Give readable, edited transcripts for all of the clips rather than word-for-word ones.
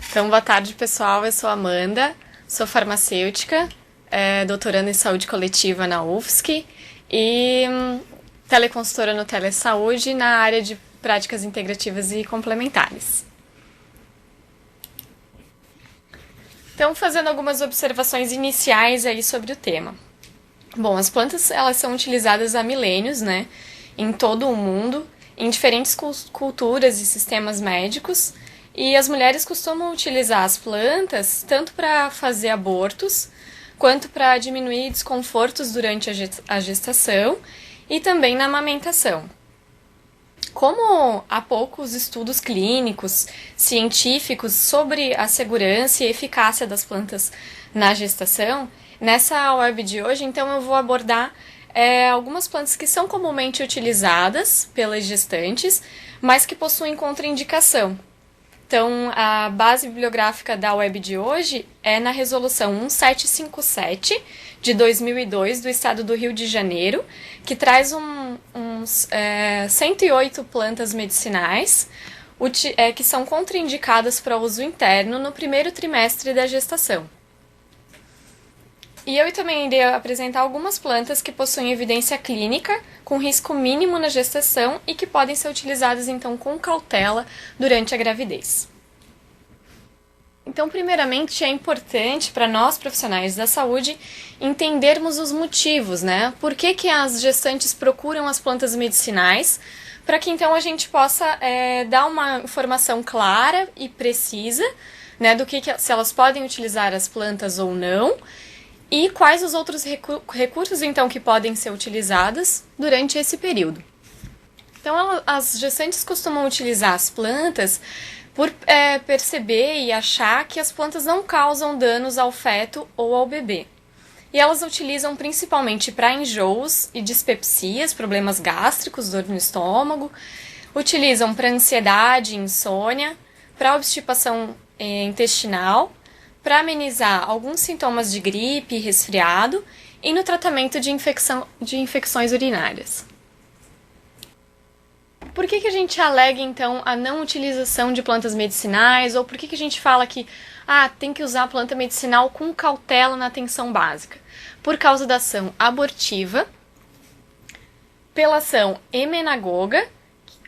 Então, boa tarde, pessoal. Eu sou a Amanda, sou farmacêutica, doutoranda em saúde coletiva na UFSC e teleconsultora no Telesaúde na área de práticas integrativas e complementares. Então, fazendo algumas observações iniciais aí sobre o tema. Bom, as plantas elas são utilizadas há milênios, né, em todo o mundo, em diferentes culturas e sistemas médicos. E as mulheres costumam utilizar as plantas tanto para fazer abortos, quanto para diminuir desconfortos durante a gestação e também na amamentação. Como há poucos estudos clínicos, científicos sobre a segurança e eficácia das plantas na gestação, nessa web de hoje, então, eu vou abordar algumas plantas que são comumente utilizadas pelas gestantes, mas que possuem contraindicação. Então, a base bibliográfica da web de hoje é na Resolução 1757, de 2002, do Estado do Rio de Janeiro, que traz 108 plantas medicinais que são contraindicadas para uso interno no primeiro trimestre da gestação. E eu também irei apresentar algumas plantas que possuem evidência clínica, com risco mínimo na gestação e que podem ser utilizadas, então, com cautela durante a gravidez. Então, primeiramente, é importante para nós, profissionais da saúde, entendermos os motivos, né? Por que as gestantes procuram as plantas medicinais, para que, então, a gente possa dar uma informação clara e precisa, né, do que se elas podem utilizar as plantas ou não, e quais os outros recursos, então, que podem ser utilizados durante esse período. Então, as gestantes costumam utilizar as plantas por perceber e achar que as plantas não causam danos ao feto ou ao bebê. E elas utilizam principalmente para enjoos e dispepsias, problemas gástricos, dor no estômago, utilizam para ansiedade, insônia, para obstipação intestinal, para amenizar alguns sintomas de gripe e resfriado e no tratamento de infecções urinárias. Por que a gente alega, então, a não utilização de plantas medicinais? Ou por que a gente fala que tem que usar a planta medicinal com cautela na atenção básica? Por causa da ação abortiva, pela ação emenagoga,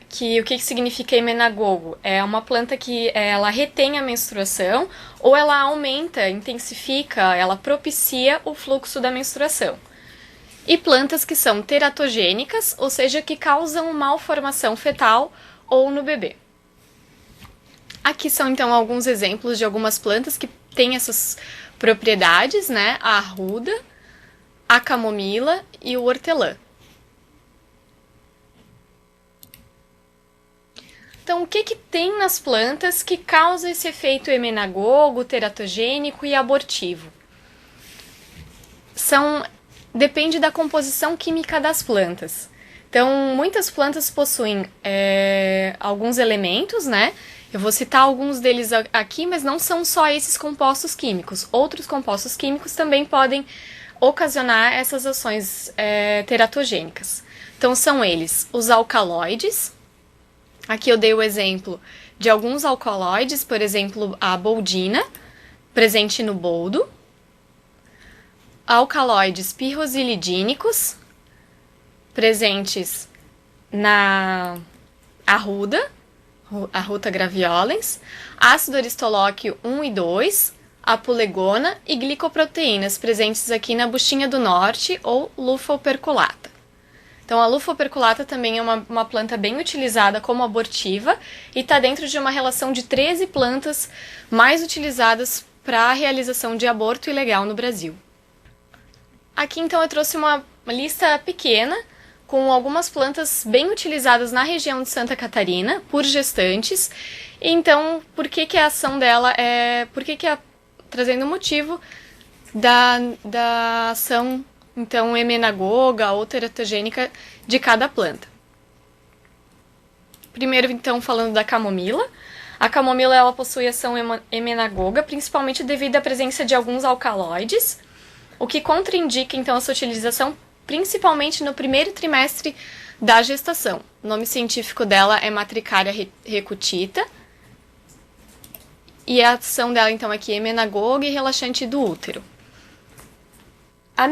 que o que significa emenagogo? É uma planta que ela retém a menstruação ou ela aumenta, intensifica, ela propicia o fluxo da menstruação. E plantas que são teratogênicas, ou seja, que causam malformação fetal ou no bebê. Aqui são, então, alguns exemplos de algumas plantas que têm essas propriedades, né? A arruda, a camomila e o hortelã. Então, o que tem nas plantas que causa esse efeito emenagogo, teratogênico e abortivo? Depende da composição química das plantas. Então, muitas plantas possuem alguns elementos, né? Eu vou citar alguns deles aqui, mas não são só esses compostos químicos. Outros compostos químicos também podem ocasionar essas ações teratogênicas. Então, são eles os alcaloides. Aqui eu dei o exemplo de alguns alcaloides, por exemplo, a boldina, presente no boldo. Alcaloides pirrosilidínicos, presentes na arruda, a Ruta graveolens, ácido aristolóquio 1 e 2, a pulegona e glicoproteínas, presentes aqui na buchinha do norte ou lufa operculata. Então, a lufa operculata também é uma planta bem utilizada como abortiva e está dentro de uma relação de 13 plantas mais utilizadas para a realização de aborto ilegal no Brasil. Aqui, então, eu trouxe uma lista pequena com algumas plantas bem utilizadas na região de Santa Catarina por gestantes. E, então, por que a ação dela trazendo o motivo da ação, então, emenagoga ou teratogênica de cada planta. Primeiro, então, falando da camomila. A camomila ela possui ação emenagoga, principalmente devido à presença de alguns alcaloides, o que contraindica, então, a sua utilização principalmente no primeiro trimestre da gestação, O nome científico dela é Matricaria recutita. E a ação dela, então, aqui é emenagoga e relaxante do útero. A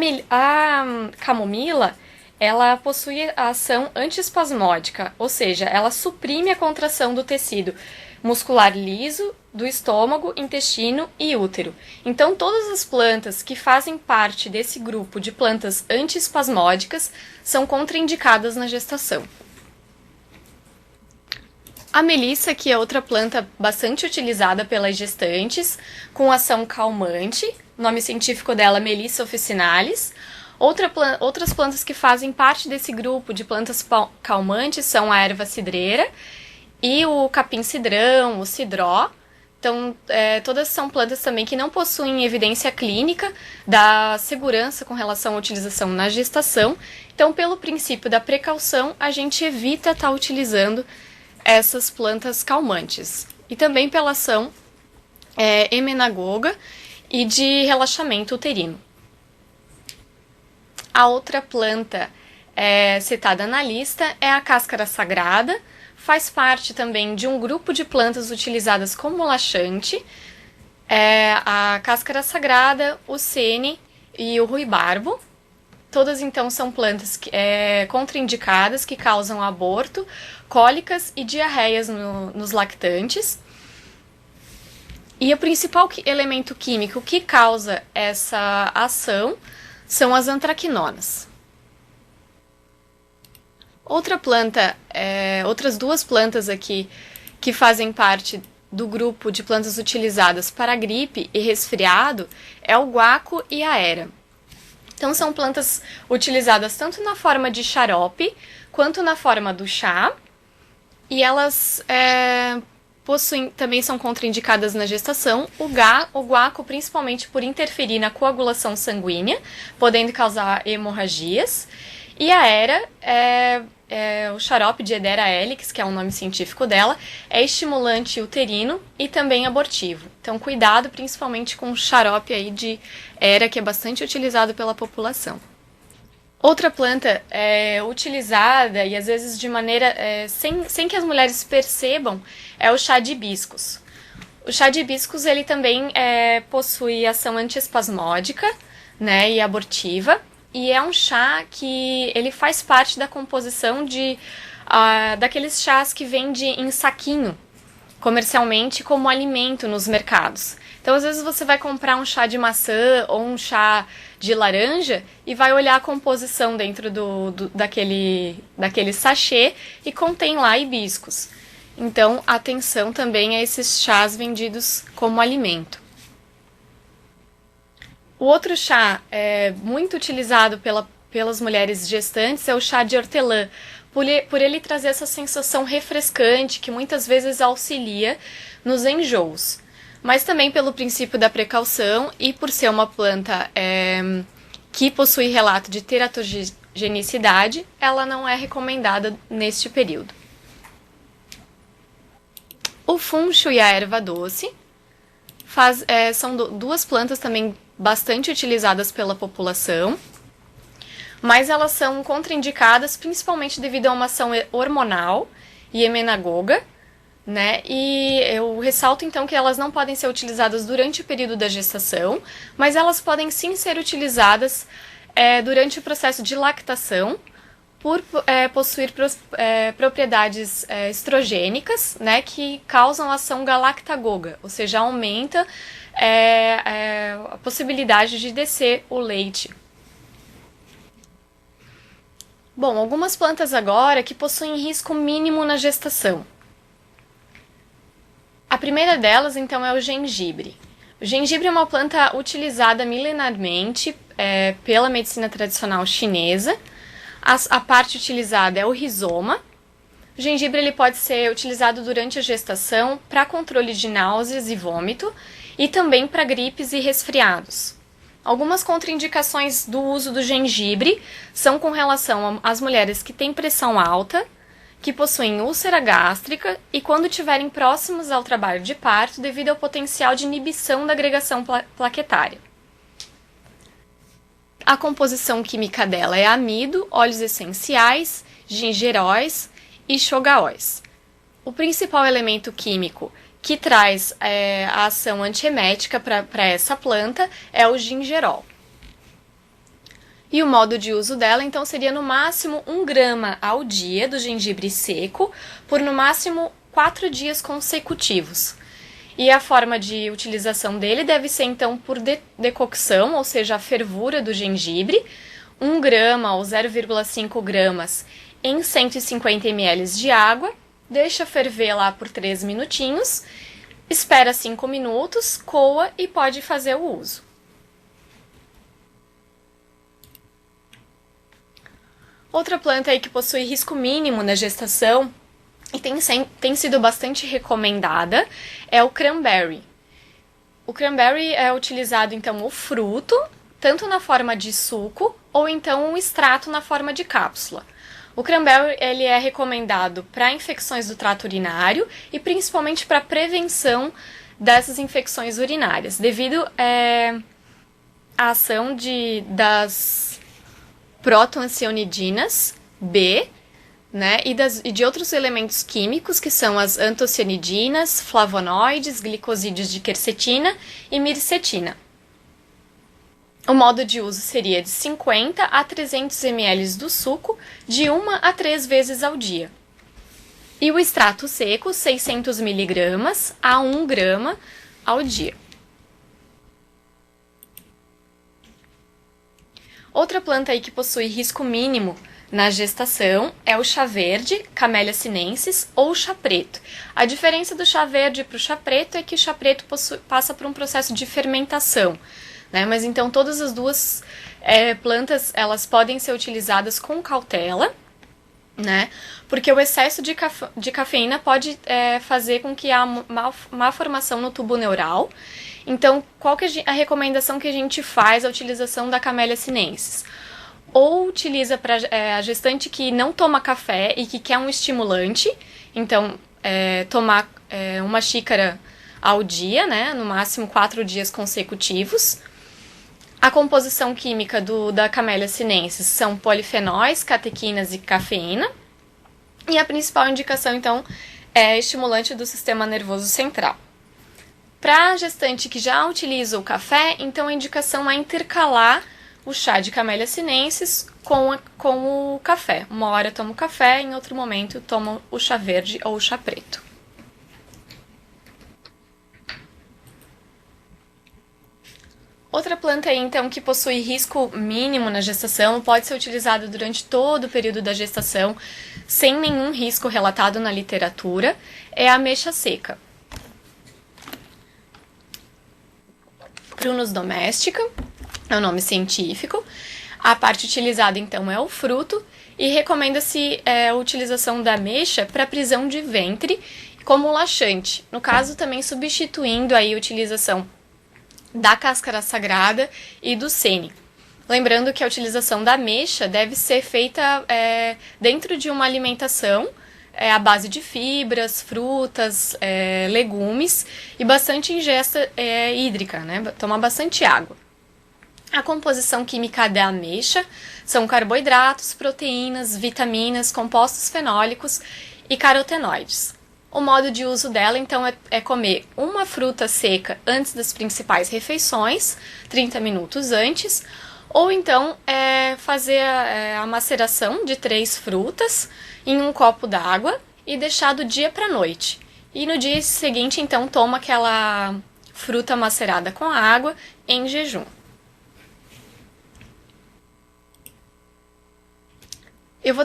camomila, ela possui a ação antiespasmódica, ou seja, ela suprime a contração do tecido muscular liso, do estômago, intestino e útero. Então, todas as plantas que fazem parte desse grupo de plantas antiespasmódicas são contraindicadas na gestação. A melissa, que é outra planta bastante utilizada pelas gestantes, com ação calmante, o nome científico dela é Melissa officinalis. Outras plantas que fazem parte desse grupo de plantas calmantes são a erva cidreira e o capim-cidrão, o cidró. Então, todas são plantas também que não possuem evidência clínica da segurança com relação à utilização na gestação. Então, pelo princípio da precaução, a gente evita estar utilizando essas plantas calmantes. E também pela ação emenagoga e de relaxamento uterino. A outra planta citada na lista é a cáscara sagrada. Faz parte também de um grupo de plantas utilizadas como laxante. A cáscara sagrada, o sene e o ruibarbo. Todas, então, são plantas contraindicadas que causam aborto, cólicas e diarreias nos lactantes. E o principal elemento químico que causa essa ação são as antraquinonas. Outras duas plantas aqui que fazem parte do grupo de plantas utilizadas para gripe e resfriado é o guaco e a era. Então, são plantas utilizadas tanto na forma de xarope quanto na forma do chá. E elas também são contraindicadas na gestação. O guaco, principalmente por interferir na coagulação sanguínea, podendo causar hemorragias. E a era, o xarope de Hedera helix, que é o nome científico dela, é estimulante uterino e também abortivo. Então, cuidado principalmente com o xarope aí de era, que é bastante utilizado pela população. Outra planta utilizada, e às vezes de maneira sem que as mulheres percebam, é o chá de hibiscus. O chá de hibiscus, ele também possui ação antiespasmódica, né, e abortiva. E é um chá que ele faz parte da composição daqueles chás que vende em saquinho, comercialmente, como alimento nos mercados. Então, às vezes, você vai comprar um chá de maçã ou um chá de laranja e vai olhar a composição dentro daquele sachê e contém lá hibiscus. Então, atenção também a esses chás vendidos como alimento. O outro chá muito utilizado pelas mulheres gestantes é o chá de hortelã, por ele trazer essa sensação refrescante que muitas vezes auxilia nos enjoos. Mas também pelo princípio da precaução e por ser uma planta que possui relato de teratogenicidade, ela não é recomendada neste período. O funcho e a erva doce são duas plantas também bastante utilizadas pela população, mas elas são contraindicadas principalmente devido a uma ação hormonal e emenagoga, né? E eu ressalto então que elas não podem ser utilizadas durante o período da gestação, mas elas podem sim ser utilizadas durante o processo de lactação, por possuir propriedades estrogênicas, né, que causam ação galactagoga, ou seja, aumenta a possibilidade de descer o leite. Bom, algumas plantas agora que possuem risco mínimo na gestação. A primeira delas, então, é o gengibre. O gengibre é uma planta utilizada milenarmente pela medicina tradicional chinesa. A parte utilizada é o rizoma. O gengibre ele pode ser utilizado durante a gestação para controle de náuseas e vômito e também para gripes e resfriados. Algumas contraindicações do uso do gengibre são com relação às mulheres que têm pressão alta, que possuem úlcera gástrica e quando estiverem próximos ao trabalho de parto devido ao potencial de inibição da agregação plaquetária. A composição química dela é amido, óleos essenciais, gingeróis e Shogaois. O principal elemento químico que traz a ação antiemética para essa planta é o gingerol. E o modo de uso dela, então, seria no máximo 1 grama ao dia do gengibre seco, por no máximo 4 dias consecutivos. E a forma de utilização dele deve ser, então, por decocção, ou seja, a fervura do gengibre, 1 grama ou 0,5 gramas em 150 ml de água, deixa ferver lá por 3 minutinhos, espera 5 minutos, coa e pode fazer o uso. Outra planta aí que possui risco mínimo na gestação e tem sido bastante recomendada é o cranberry. O cranberry é utilizado, então, o fruto, tanto na forma de suco ou então um extrato na forma de cápsula. O cranberry ele é recomendado para infecções do trato urinário e principalmente para prevenção dessas infecções urinárias, devido à ação das protoancianidinas B, né, e de outros elementos químicos, que são as antocianidinas, flavonoides, glicosídeos de quercetina e mircetina. O modo de uso seria de 50 a 300 ml do suco, de 1 a 3 vezes ao dia. E o extrato seco, 600 mg a 1 grama ao dia. Outra planta aí que possui risco mínimo na gestação é o chá verde, Camellia sinensis, ou chá preto. A diferença do chá verde para o chá preto é que o chá preto passa por um processo de fermentação, né? Mas então todas as duas plantas elas podem ser utilizadas com cautela, né? Porque o excesso de cafeína pode fazer com que há má formação no tubo neural. Então, qual que é a recomendação que a gente faz a utilização da Camellia sinensis? Ou utiliza para a gestante que não toma café e que quer um estimulante, então tomar 1 xícara ao dia, né, no máximo 4 dias consecutivos. A composição química da Camellia sinensis são polifenóis, catequinas e cafeína. E a principal indicação, então, é estimulante do sistema nervoso central. Para a gestante que já utiliza o café, então a indicação é intercalar o chá de Camellia sinensis com o café. Uma hora toma o café, em outro momento toma o chá verde ou o chá preto. Outra planta aí, então, que possui risco mínimo na gestação, pode ser utilizada durante todo o período da gestação, sem nenhum risco relatado na literatura, é a ameixa seca. Prunus domestica, é o nome científico. A parte utilizada, então, é o fruto e recomenda-se a utilização da ameixa para prisão de ventre como laxante. No caso, também substituindo aí a utilização da cáscara sagrada e do sêmen. Lembrando que a utilização da ameixa deve ser feita dentro de uma alimentação à base de fibras, frutas, legumes e bastante ingesta hídrica, né? Tomar bastante água. A composição química da ameixa são carboidratos, proteínas, vitaminas, compostos fenólicos e carotenoides. O modo de uso dela, então, é comer uma fruta seca antes das principais refeições, 30 minutos antes, ou então fazer a maceração de 3 frutas em um copo d'água e deixar do dia para a noite. E no dia seguinte, então, toma aquela fruta macerada com a água em jejum. Eu vou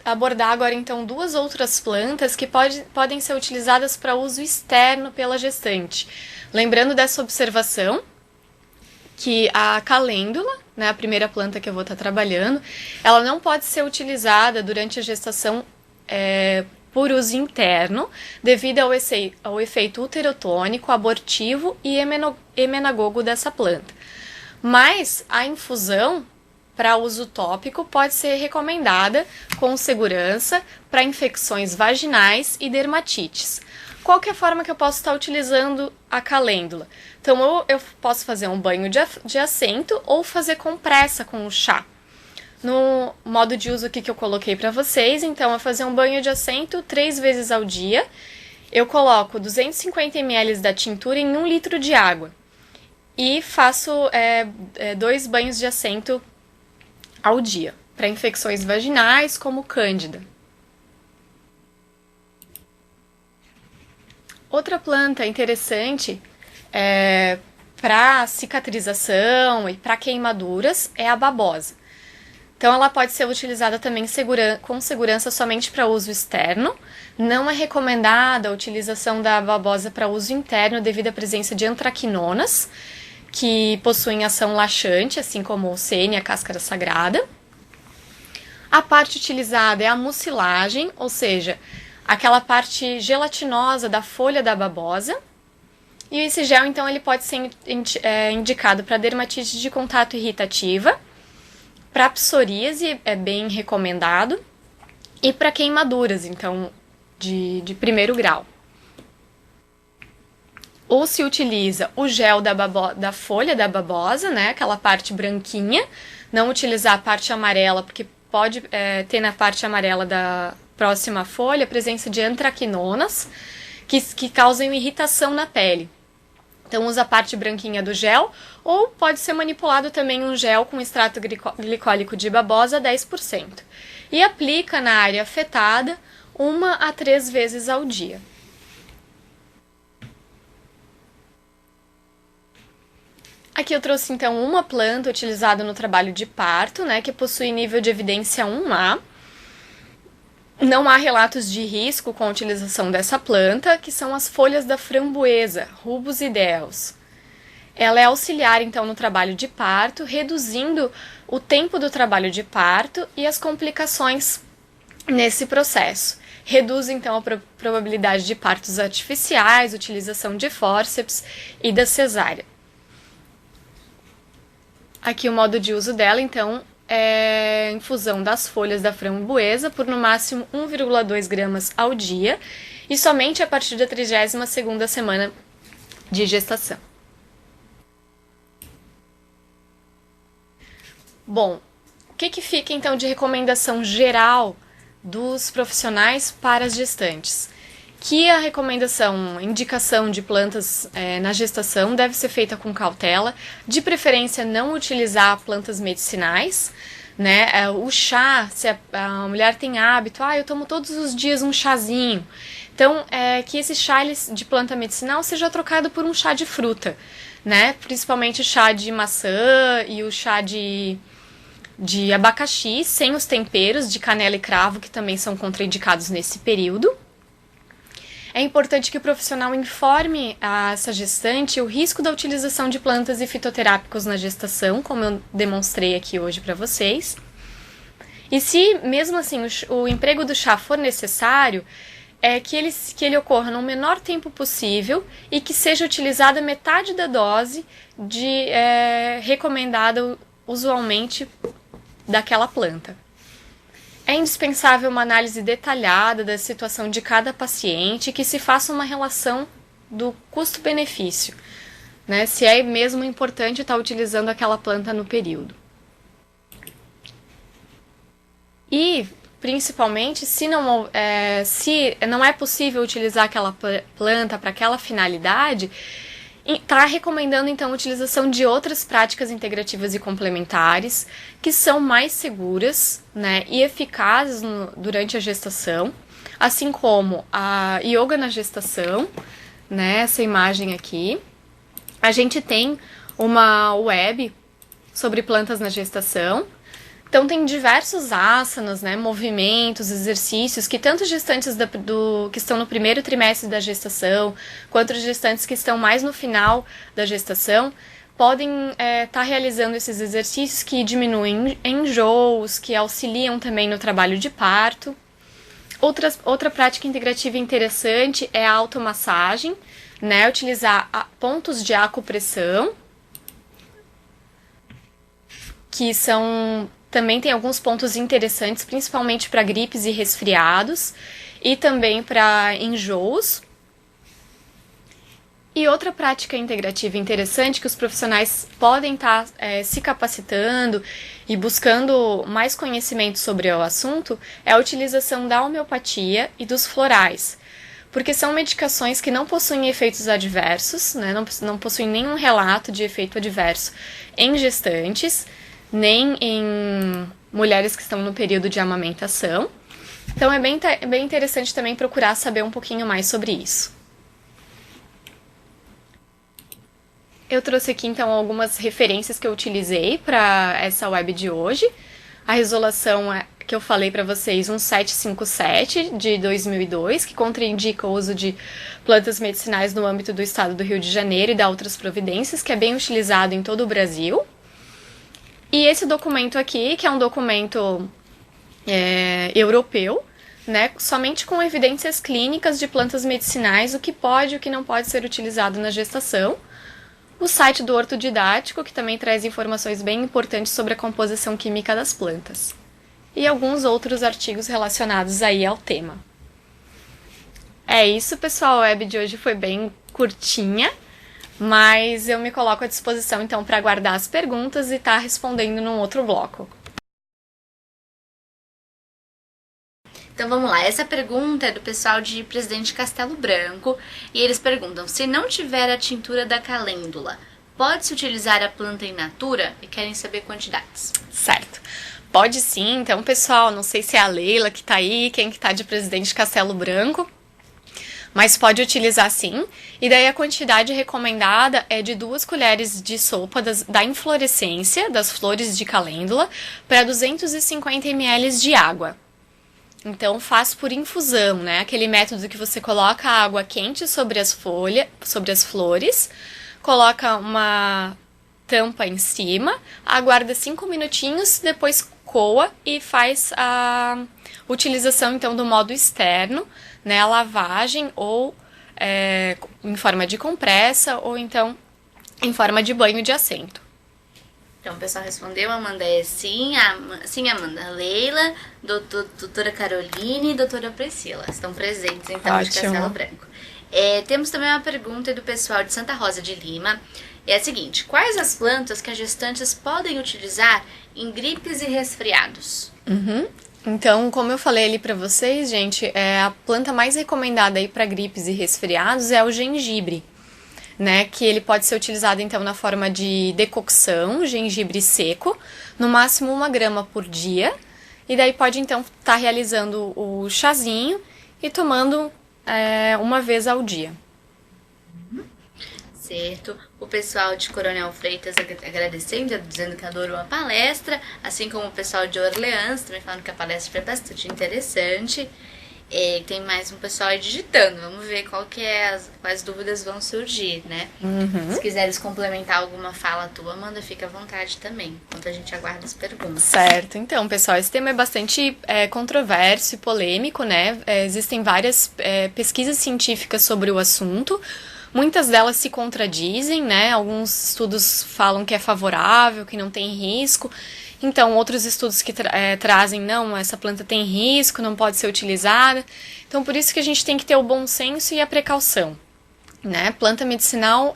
abordar agora, então, 2 outras plantas que podem ser utilizadas para uso externo pela gestante. Lembrando dessa observação, que a calêndula, né, a primeira planta que eu vou estar trabalhando, ela não pode ser utilizada durante a gestação por uso interno, devido ao efeito uterotônico, abortivo e emenagogo dessa planta. Mas a infusão para uso tópico pode ser recomendada com segurança para infecções vaginais e dermatites. Qual que é a forma que eu posso estar utilizando a calêndula? Então, ou eu posso fazer um banho de assento ou fazer compressa com o chá. No modo de uso aqui que eu coloquei para vocês, então, é fazer um banho de assento 3 vezes ao dia. Eu coloco 250 ml da tintura em 1 litro de água e faço 2 banhos de assento ao dia, para infecções vaginais como cândida. Outra planta interessante para cicatrização e para queimaduras é a babosa. Então, ela pode ser utilizada também com segurança somente para uso externo. Não é recomendada a utilização da babosa para uso interno devido à presença de antraquinonas, que possuem ação laxante, assim como o sene e a cáscara sagrada. A parte utilizada é a mucilagem, ou seja, aquela parte gelatinosa da folha da babosa. E esse gel, então, ele pode ser indicado para dermatite de contato irritativa, para psoríase é bem recomendado, e para queimaduras, então, de primeiro grau. Ou se utiliza o gel da folha da babosa, né, aquela parte branquinha, não utilizar a parte amarela, porque pode ter na parte amarela da próxima folha a presença de antraquinonas, que causam irritação na pele. Então, usa a parte branquinha do gel, ou pode ser manipulado também um gel com extrato glicólico de babosa 10%. E aplica na área afetada 1 a 3 vezes ao dia. Aqui eu trouxe, então, uma planta utilizada no trabalho de parto, né, que possui nível de evidência 1A. Não há relatos de risco com a utilização dessa planta, que são as folhas da framboesa, Rubus ideus. Ela é auxiliar, então, no trabalho de parto, reduzindo o tempo do trabalho de parto e as complicações nesse processo. Reduz, então, a probabilidade de partos artificiais, utilização de fórceps e da cesárea. Aqui o modo de uso dela, então, é infusão das folhas da framboesa por no máximo 1,2 gramas ao dia e somente a partir da 32ª semana de gestação. Bom, o que fica então de recomendação geral dos profissionais para as gestantes? Que a indicação de plantas na gestação deve ser feita com cautela, de preferência não utilizar plantas medicinais, né? O chá, se a mulher tem hábito, eu tomo todos os dias um chazinho, então que esse chá de planta medicinal seja trocado por um chá de fruta, né? Principalmente o chá de maçã e o chá de abacaxi, sem os temperos de canela e cravo, que também são contraindicados nesse período. É importante que o profissional informe a essa gestante o risco da utilização de plantas e fitoterápicos na gestação, como eu demonstrei aqui hoje para vocês. E se, mesmo assim, o emprego do chá for necessário, que ele ocorra no menor tempo possível e que seja utilizada metade da dose recomendada usualmente daquela planta. É indispensável uma análise detalhada da situação de cada paciente e que se faça uma relação do custo-benefício, né? Se é mesmo importante estar utilizando aquela planta no período. E, principalmente, se não é possível utilizar aquela planta para aquela finalidade, está recomendando, então, a utilização de outras práticas integrativas e complementares que são mais seguras, né, e eficazes durante a gestação, assim como a yoga na gestação, né, essa imagem aqui. A gente tem uma web sobre plantas na gestação. Então, tem diversos asanas, né, movimentos, exercícios que tanto gestantes que estão no primeiro trimestre da gestação, quanto gestantes que estão mais no final da gestação, podem estar realizando esses exercícios que diminuem enjoos, que auxiliam também no trabalho de parto. Outra prática integrativa interessante é a automassagem, né, utilizar pontos de acupressão, que também tem alguns pontos interessantes, principalmente para gripes e resfriados, e também para enjoos. E outra prática integrativa interessante que os profissionais podem estar se capacitando e buscando mais conhecimento sobre o assunto é a utilização da homeopatia e dos florais, porque são medicações que não possuem efeitos adversos, né, não possuem nenhum relato de efeito adverso em gestantes, nem em mulheres que estão no período de amamentação. Então é bem interessante também procurar saber um pouquinho mais sobre isso. Eu trouxe aqui, então, algumas referências que eu utilizei para essa web de hoje. A resolução que eu falei para vocês, 1757, de 2002, que contraindica o uso de plantas medicinais no âmbito do estado do Rio de Janeiro e dá outras providências, que é bem utilizado em todo o Brasil. E esse documento aqui, que é um documento europeu, né, somente com evidências clínicas de plantas medicinais, o que pode e o que não pode ser utilizado na gestação. O site do Ortodidático, que também traz informações bem importantes sobre a composição química das plantas. E alguns outros artigos relacionados aí ao tema. É isso, pessoal. A web de hoje foi bem curtinha, mas eu me coloco à disposição, então, para aguardar as perguntas e estar respondendo num outro bloco. Então vamos lá, essa pergunta é do pessoal de Presidente Castelo Branco e eles perguntam: se não tiver a tintura da calêndula, pode-se utilizar a planta in natura? E querem saber quantidades. Certo. Pode sim. Então, pessoal, não sei se é a Leila que tá aí, quem que tá de Presidente Castelo Branco, mas pode utilizar sim. E daí a quantidade recomendada é de 2 colheres de sopa da inflorescência, das flores de calêndula, para 250 ml de água. Então, faz por infusão, né? Aquele método que você coloca a água quente sobre as flores, coloca uma tampa em cima, aguarda 5 minutinhos, depois coa e faz a utilização, então, do modo externo, né? A lavagem ou em forma de compressa ou, então, em forma de banho de assento. Então, o pessoal respondeu, Amanda sim, sim, Amanda, a Leila, doutora Caroline e doutora Priscila. Estão presentes, então, Ótimo. De Castelo Branco. Temos também uma pergunta do pessoal de Santa Rosa de Lima. É a seguinte: quais as plantas que as gestantes podem utilizar em gripes e resfriados? Então, como eu falei ali pra vocês, gente, a planta mais recomendada aí para gripes e resfriados é o gengibre, né, que ele pode ser utilizado então na forma de decocção, gengibre seco, no máximo 1 grama por dia, e daí pode então estar realizando o chazinho e tomando uma vez ao dia. Certo. O pessoal de Coronel Freitas agradecendo, dizendo que adorou a palestra, assim como o pessoal de Orleans, também falando que a palestra foi bastante interessante. Tem mais um pessoal aí digitando. Vamos ver quais dúvidas vão surgir, né? Se quiseres complementar alguma fala tua, Amanda, fica à vontade também, enquanto a gente aguarda as perguntas. Certo. Então, pessoal, esse tema é bastante controverso e polêmico, né? Existem várias pesquisas científicas sobre o assunto. Muitas delas se contradizem, né? Alguns estudos falam que é favorável, que não tem risco. Então, outros estudos que trazem, não, essa planta tem risco, não pode ser utilizada. Então, por isso que a gente tem que ter o bom senso e a precaução, né? Planta medicinal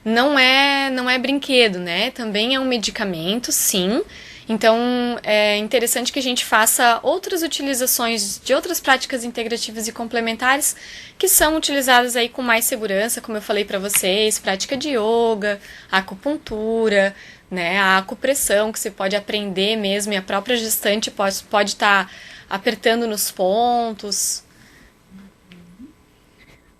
não é brinquedo, né? Também é um medicamento, sim. Então, é interessante que a gente faça outras utilizações de outras práticas integrativas e complementares que são utilizadas aí com mais segurança, como eu falei para vocês, prática de yoga, acupuntura, né, a acupressão, que você pode aprender mesmo, e a própria gestante pode estar apertando nos pontos.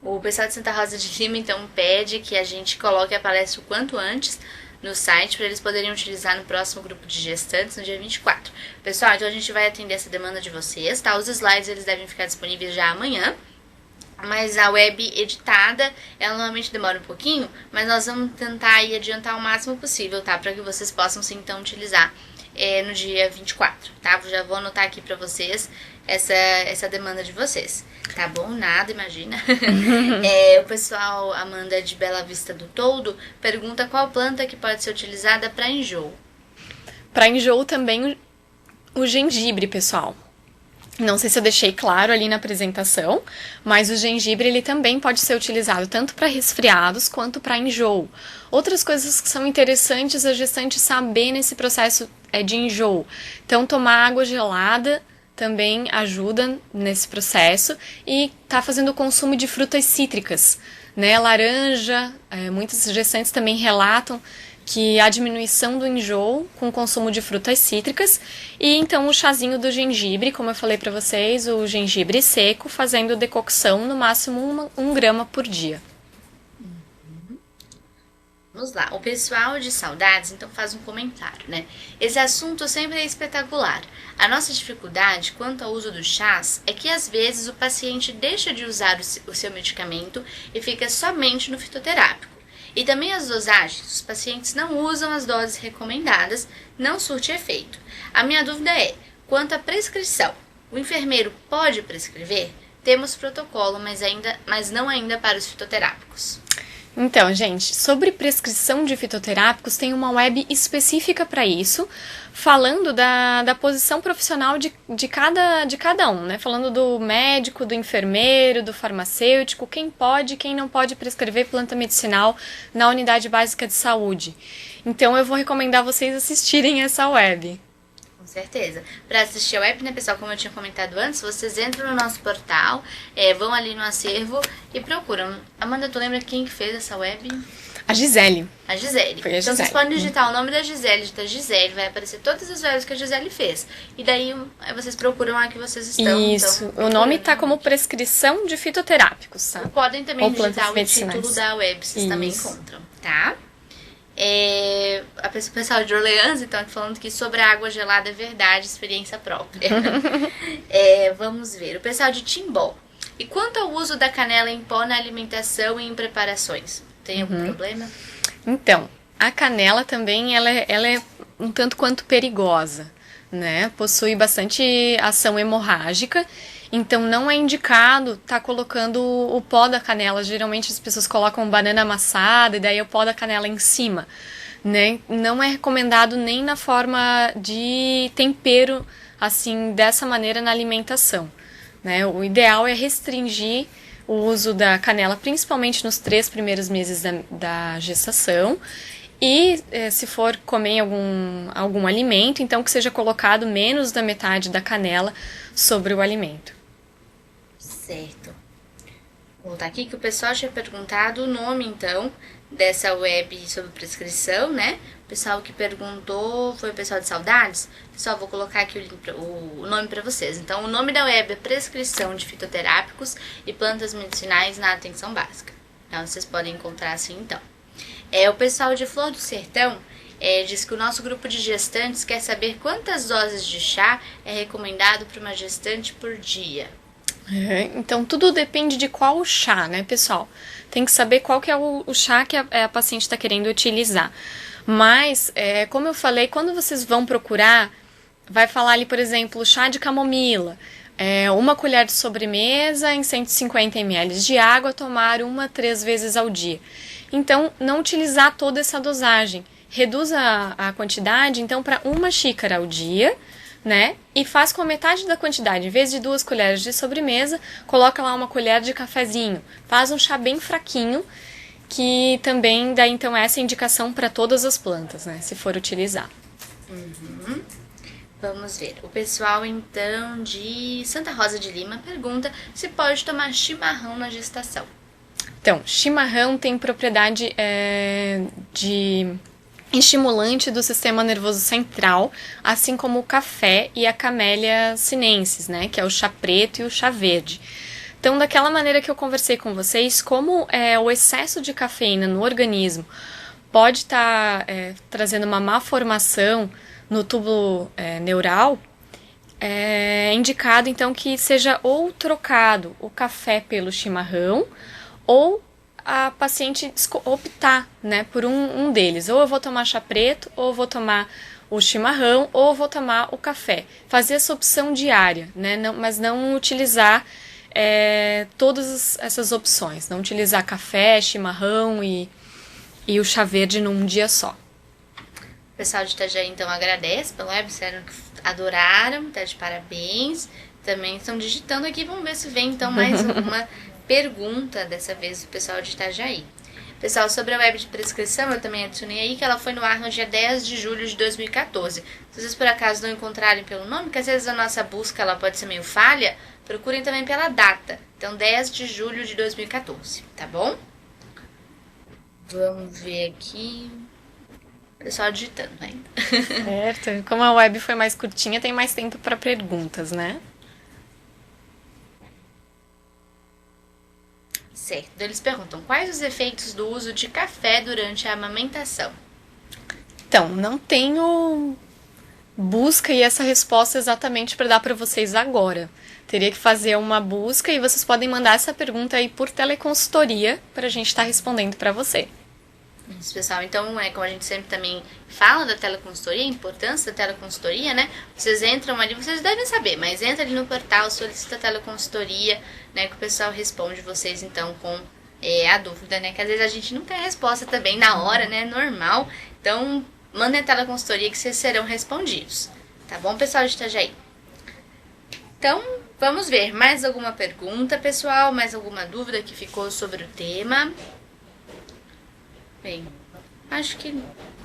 O pessoal de Santa Rosa de Lima, então, pede que a gente coloque a palestra o quanto antes no site, para eles poderem utilizar no próximo grupo de gestantes, no dia 24. Pessoal, então a gente vai atender essa demanda de vocês, tá? Os slides, eles devem ficar disponíveis já amanhã. Mas a web editada, ela normalmente demora um pouquinho, mas nós vamos tentar aí adiantar o máximo possível, tá? Para que vocês possam, sim, então, utilizar no dia 24, tá? Já vou anotar aqui para vocês essa demanda de vocês, tá bom? Nada, imagina. O pessoal, Amanda, de Bela Vista do Toldo, pergunta qual planta que pode ser utilizada para enjoo. Para enjoo também o gengibre, pessoal. Não sei se eu deixei claro ali na apresentação, mas o gengibre ele também pode ser utilizado tanto para resfriados quanto para enjoo. Outras coisas que são interessantes a gestante saber nesse processo de enjoo. Então, tomar água gelada também ajuda nesse processo e tá fazendo o consumo de frutas cítricas, né? Laranja, muitas gestantes também relatam que há diminuição do enjoo com o consumo de frutas cítricas e então o chazinho do gengibre, como eu falei para vocês, o gengibre seco, fazendo decocção no máximo 1 grama por dia. Vamos lá, o pessoal de saudades então faz um comentário, né? Esse assunto sempre é espetacular. A nossa dificuldade quanto ao uso dos chás é que às vezes o paciente deixa de usar o seu medicamento e fica somente no fitoterápico. E também as dosagens, os pacientes não usam as doses recomendadas, não surte efeito. A minha dúvida é, quanto à prescrição, o enfermeiro pode prescrever? Temos protocolo, mas não ainda para os fitoterápicos. Então, gente, sobre prescrição de fitoterápicos, tem uma web específica para isso, falando da posição profissional de cada um, né? Falando do médico, do enfermeiro, do farmacêutico, quem pode e quem não pode prescrever planta medicinal na unidade básica de saúde. Então, eu vou recomendar vocês assistirem essa web. Com certeza. Para assistir a web, né, pessoal, como eu tinha comentado antes, vocês entram no nosso portal, vão ali no acervo e procuram. Amanda, tu lembra quem que fez essa web? A Gisele. A Gisele. Foi a Gisele. Então vocês podem digitar o nome da Gisele, digita Gisele, vai aparecer todas as webs que a Gisele fez. E daí vocês procuram a que vocês estão. Isso. Então, o nome tá como prescrição de fitoterápicos, tá? Podem também Ou digitar o medicinais. título da web, vocês também Isso. encontram, tá? O pessoal de Orleans, então, falando que sobre a água gelada é verdade, experiência própria. Vamos ver. O pessoal de Timbó. E quanto ao uso da canela em pó na alimentação e em preparações? Tem algum problema? Então, a canela também ela é um tanto quanto perigosa, né? Possui bastante ação hemorrágica, então não é indicado estar colocando o pó da canela. Geralmente as pessoas colocam banana amassada e daí o pó da canela em cima, né? Não é recomendado nem na forma de tempero, assim, dessa maneira na alimentação, né? O ideal é restringir o uso da canela, principalmente nos 3 primeiros meses da gestação. E se for comer algum alimento, então que seja colocado menos da metade da canela sobre o alimento. Certo. Vou voltar aqui que o pessoal tinha perguntado o nome, então, dessa web sobre prescrição, né? O pessoal que perguntou foi o pessoal de saudades. Pessoal, vou colocar aqui o nome para vocês. Então, o nome da web é Prescrição de Fitoterápicos e Plantas Medicinais na Atenção Básica. Então, vocês podem encontrar assim, então. O pessoal de Flor do Sertão diz que o nosso grupo de gestantes quer saber quantas doses de chá é recomendado para uma gestante por dia. Então, tudo depende de qual chá, né, pessoal? Tem que saber qual que é o chá que a paciente está querendo utilizar. Mas, como eu falei, quando vocês vão procurar, vai falar ali, por exemplo, chá de camomila. 1 colher de sobremesa em 150 ml de água, tomar 1 a 3 vezes ao dia. Então, não utilizar toda essa dosagem. Reduz a quantidade, então, para 1 xícara ao dia, né? E faz com a metade da quantidade. Em vez de 2 colheres de sobremesa, coloca lá 1 colher de cafezinho. Faz um chá bem fraquinho, que também dá, então, essa indicação para todas as plantas, né? Se for utilizar. Vamos ver. O pessoal, então, de Santa Rosa de Lima pergunta se pode tomar chimarrão na gestação. Então, chimarrão tem propriedade de estimulante do sistema nervoso central, assim como o café e a camélia sinensis, né, que é o chá preto e o chá verde. Então, daquela maneira que eu conversei com vocês, como o excesso de cafeína no organismo pode estar trazendo uma má formação no túbulo neural, é indicado, então, que seja ou trocado o café pelo chimarrão, ou a paciente optar, né, por um deles. Ou eu vou tomar chá preto, ou eu vou tomar o chimarrão, ou eu vou tomar o café. Fazer essa opção diária, né, mas não utilizar todas essas opções. Não utilizar café, chimarrão e o chá verde num dia só. O pessoal de Itajaí, então, agradece pela web, disseram que adoraram, tá de parabéns. também estão digitando aqui. Vamos ver se vem então mais alguma pergunta, dessa vez do pessoal de Itajaí. Pessoal, sobre a web de prescrição, eu também adicionei aí que ela foi no ar no dia 10 de julho de 2014. Se vocês por acaso não encontrarem pelo nome, que às vezes a nossa busca ela pode ser meio falha, procurem também pela data. Então, 10 de julho de 2014, tá bom? Vamos ver aqui. O pessoal digitando ainda. Certo. Como a web foi mais curtinha, tem mais tempo para perguntas, né? Certo. Então, eles perguntam, quais os efeitos do uso de café durante a amamentação? Então, não tenho busca e essa resposta exatamente para dar para vocês agora. Teria que fazer uma busca e vocês podem mandar essa pergunta aí por teleconsultoria para a gente estar respondendo para você. Isso, pessoal. Então, como a gente sempre também fala da teleconsultoria, a importância da teleconsultoria, né? Vocês entram ali, vocês devem saber, mas entra ali no portal, solicita a teleconsultoria, né? Que o pessoal responde vocês, então, com a dúvida, né? Que às vezes a gente não tem a resposta também na hora, né? Normal. Então, mandem a teleconsultoria que vocês serão respondidos. Tá bom, pessoal de Itajaí? Então, vamos ver. Mais alguma pergunta, pessoal? Mais alguma dúvida que ficou sobre o tema? Bem, acho que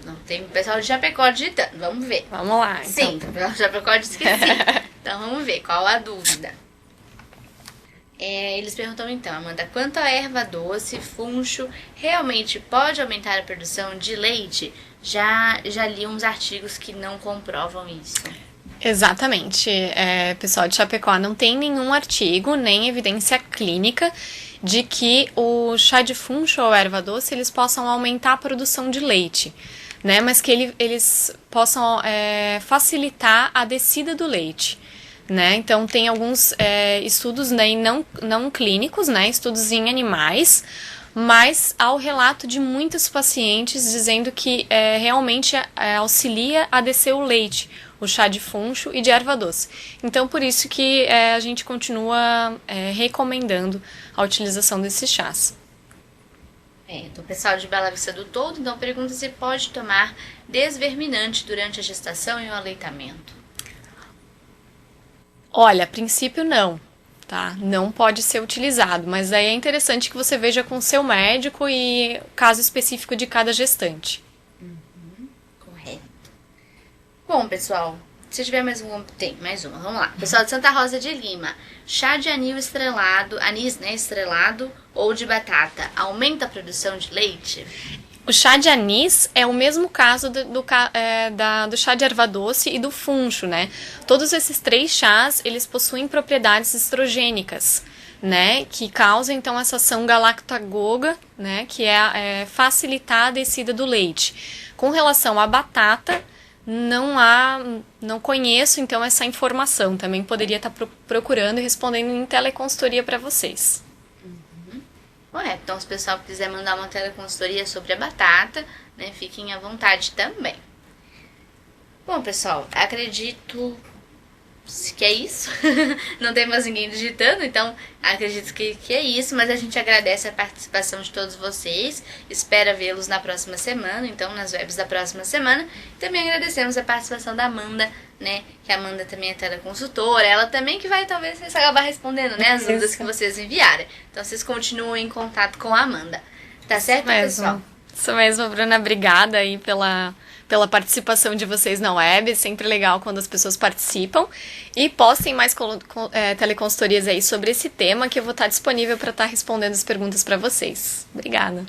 não. Tem o pessoal de Chapecó digitando. Vamos ver. Vamos lá. Então. Sim, o pessoal de Chapecó disse que sim. Então, vamos ver. Qual a dúvida? Eles perguntam então, Amanda, quanto a erva doce, funcho, realmente pode aumentar a produção de leite? Já li uns artigos que não comprovam isso. Exatamente. Pessoal de Chapecó, não tem nenhum artigo, nem evidência clínica de que o chá de funcho ou erva doce eles possam aumentar a produção de leite, né? Mas que eles possam facilitar a descida do leite, né? Então tem alguns estudos, né, não clínicos, né? Estudos em animais, mas há o relato de muitos pacientes dizendo que realmente auxilia a descer o leite, o chá de funcho e de erva doce. Então, por isso que a gente continua recomendando a utilização desses chás. Então, o pessoal de Bela Vista do Toldo, então, pergunta se pode tomar desverminante durante a gestação e o aleitamento. Olha, a princípio não, tá? Não pode ser utilizado, mas aí é interessante que você veja com o seu médico e o caso específico de cada gestante. Correto. Bom, pessoal, se tiver mais uma, tem mais uma, vamos lá. Pessoal de Santa Rosa de Lima, chá de anis estrelado ou de batata, aumenta a produção de leite? O chá de anis é o mesmo caso do chá de erva doce e do funcho, né? Todos esses três chás, eles possuem propriedades estrogênicas, né? Que causam, então, essa ação galactagoga, né? Que é facilitar a descida do leite. Com relação à batata, não conheço, então, essa informação. Também poderia estar procurando e respondendo em teleconsultoria para vocês. Correto. Então, se o pessoal quiser mandar uma teleconsultoria sobre a batata, né, fiquem à vontade também. Bom, pessoal, acredito que é isso. Não tem mais ninguém digitando, então acredito que é isso, mas a gente agradece a participação de todos vocês, espera vê-los na próxima semana, então nas webs da próxima semana. Também agradecemos a participação da Amanda, né, que a Amanda também é teleconsultora, ela também que vai talvez acabar respondendo, né, as dúvidas que vocês enviarem. Então vocês continuem em contato com a Amanda. Tá certo, pessoal? Isso mesmo, Bruna, obrigada aí pela participação de vocês na web, é sempre legal quando as pessoas participam, e postem mais teleconsultorias aí sobre esse tema, que eu vou estar disponível para estar respondendo as perguntas para vocês. Obrigada.